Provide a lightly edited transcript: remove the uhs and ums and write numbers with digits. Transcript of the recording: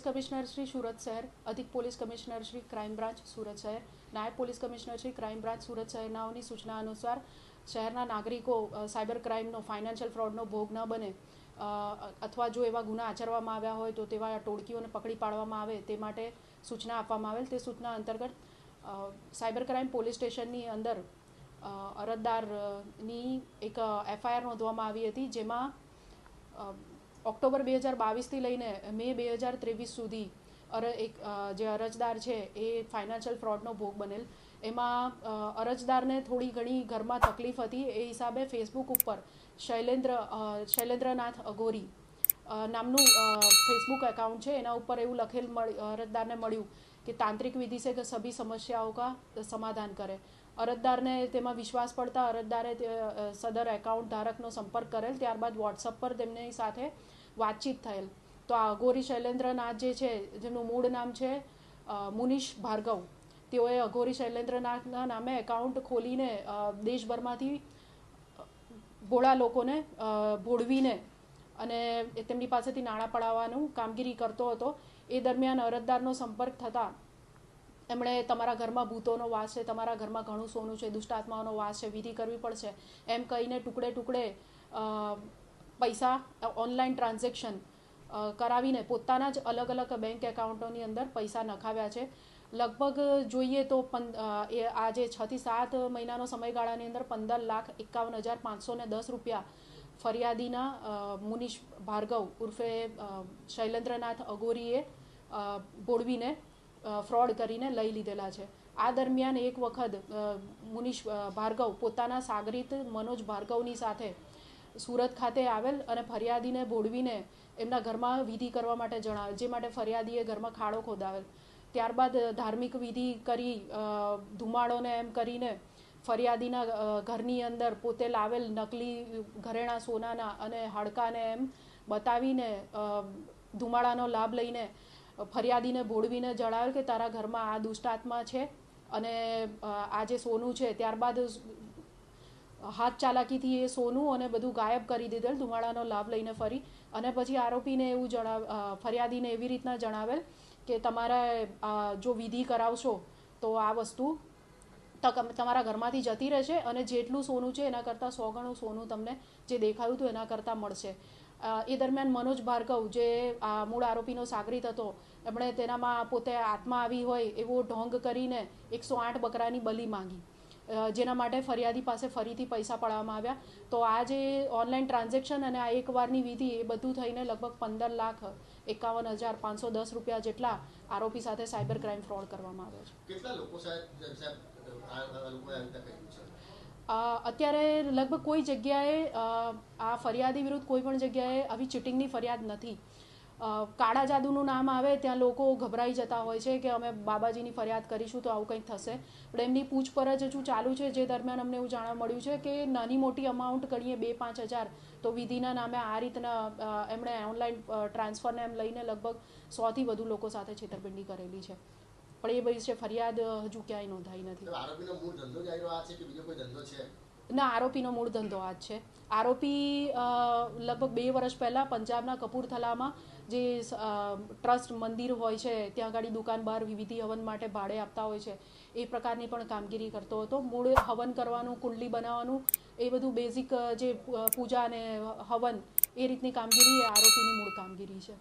Commissioner Shri Surat શહેર, અધિક police commissioner Shri crime branch Surat શહેર, નાયબ police commissioner Shri crime branch Surat શહેરનાઓની સૂચના અનુસાર શહેરના નાગરિકો સાયબર ક્રાઇમનો, ફાઇનાન્શિયલ ફ્રોડનો ભોગ ન બને અથવા જો એવા ગુના આચરવામાં આવ્યા હોય તો તેવા ટોળકીઓને પકડી પાડવામાં આવે તે માટે સૂચના આપવામાં આવેલ. તે સૂચના અંતર્ગત સાયબર ક્રાઇમ પોલીસ સ્ટેશનની અંદર અરજદારની એક FIR નોંધવામાં આવી હતી, જેમાં ઓક્ટોબર 2022થી લઈને મે 2023 સુધી જે અરજદાર છે એ ફાઇનાન્શિયલ ફ્રોડનો ભોગ બનેલ. એમાં અરજદારને થોડી ઘણી ઘરમાં તકલીફ હતી. એ હિસાબે ફેસબુક ઉપર શૈલેન્દ્રનાથ અઘોરી નામનું ફેસબુક એકાઉન્ટ છે. એના ઉપર એવું લખેલ અરજદારને મળ્યું કે તાંત્રિક વિધિ से सभी समस्याओं का समाधान करे. અરજદારને તેમાં વિશ્વાસ પડતા અરજદારે સદર એકાઉન્ટ ધારકનો સંપર્ક કરેલ. ત્યારબાદ વોટ્સઅપ પર તેમની સાથે વાતચીત થયેલ. તો આ અઘોરી શૈલેન્દ્રનાથ જે છે, જેમનું મૂળ નામ છે મુનીશ ભાર્ગવ, તેઓએ અઘોરી શૈલેન્દ્રનાથના નામે એકાઉન્ટ ખોલીને દેશભરમાંથી ભોળા લોકોને ભોળવીને અને તેમની પાસેથી નાણાં પડાવવાનું કામગીરી કરતો હતો. એ દરમિયાન અરજદારનો સંપર્ક થતાં એમણે તમારા ઘરમાં ભૂતોનો વાસ છે, તમારા ઘરમાં ઘણું સોનું છે, દુષ્ટ આત્માઓનો વાસ છે, વિધિ કરવી પડશે એમ કહીને ટુકડે ટુકડે પૈસા ઓનલાઈન ટ્રાન્ઝેક્શન કરાવીને પોતાના જ અલગ અલગ બેંક એકાઉન્ટોની અંદર પૈસા નખાવ્યા છે. લગભગ જોઈએ તો આજે 6 થી 7 મહિનાનો સમયગાળાની અંદર 15,51,510 રૂપિયા ફરિયાદીના મુનીશ ભાર્ગવ ઉર્ફે શૈલેન્દ્રનાથ અઘોરીએ ભોળવીને ફ્રોડ કરીને લઈ લીધેલા છે. આ દરમિયાન એક વખત મુનીશ ભાર્ગવ પોતાના સાગરીત મનોજ ભાર્ગવની સાથે સુરત ખાતે આવેલ અને ફરિયાદીને ભોળવીને એમના ઘરમાં વિધિ કરવા માટે જણાવેલ, જે માટે ફરિયાદીએ ઘરમાં ખાડો ખોદાવેલ. ત્યારબાદ ધાર્મિક વિધિ કરી ધુમાડોને એમ કરીને ફરિયાદીના ઘરની અંદર પોતે લાવેલ નકલી ઘરેણાં સોનાના અને હાડકાને એમ બતાવીને ધુમાડાનો લાભ લઈને ફરિયાદીને ભોળવીને જણાવેલ કે તારા ઘરમાં આ દુષ્ટ આત્મા છે અને આ જે સોનું છે. ત્યારબાદ હાથ ચાલાકીથી એ સોનું અને બધું ગાયબ કરી દીધેલ ધુમાડાનો લાભ લઈને ફરી. અને પછી આરોપીને એવું ફરિયાદીને એવી રીતના જણાવેલ કે તમારે જો વિધિ કરાવશો તો આ વસ્તુ તમારા ઘરમાંથી જતી રહેશે અને જેટલું સોનું છે એના કરતાં 100 ગણું સોનું તમને જે દેખાયું હતું એના કરતાં મળશે. એ દરમિયાન મનોજ ભાર્ગવ જે મૂળ આરોપીનો સાગરીત હતો, એમણે તેનામાં પોતે આત્મા આવી હોય એવો ઢોંગ કરીને 108 બકરાની બલી માંગી, જેના માટે ફરિયાદી પાસે ફરીથી પૈસા પડાવવામાં આવ્યા. તો આ જે ઓનલાઈન ટ્રાન્ઝેક્શન અને આ એકવારની વિધિ એ બધું થઈને લગભગ 15,51,510 રૂપિયા જેટલા આરોપી સાથે સાયબર ક્રાઇમ ફ્રોડ કરવામાં આવ્યો છે. કેટલા લોકો અત્યારે લગભગ કોઈ જગ્યાએ આ ફરિયાદી વિરુદ્ધ કોઈ પણ જગ્યાએ આવી ચીટિંગની ફરિયાદ નથી. કાળા જાદુનું નામ આવે ત્યાં લોકો ગભરાઈ જતા હોય છે કે અમે બાબાજીની ફરિયાદ કરીશું તો આવું કંઈક થશે. પણ એમની પૂછપરછ હજુ ચાલુ છે, જે દરમિયાન અમને એવું જાણવા મળ્યું છે કે નાની મોટી અમાઉન્ટ ગણીએ 2-5 હજાર તો વિધિના નામે આ રીતના એમણે ઓનલાઈન ટ્રાન્સફરને એમ લઈને લગભગ 100થી વધુ લોકો સાથે છેતરપિંડી કરેલી છે. પણ એ વિશે ફરિયાદ હજુ ક્યાંય નોંધાઈ નથી. ના, આરોપીનો મૂળ ધંધો આ જ છે. આરોપી લગભગ 2 વર્ષ પહેલાં પંજાબના કપૂરથલામાં જે ટ્રસ્ટ મંદિર હોય છે ત્યાં આગળ દુકાન બહાર વિધિ હવન માટે ભાડે આપતા હોય છે એ પ્રકારની પણ કામગીરી કરતો હતો. મૂળ હવન કરવાનું, કુંડલી બનાવવાનું, એ બધું બેઝિક જે પૂજા અને હવન એ રીતની કામગીરી એ આરોપીની મૂળ કામગીરી છે.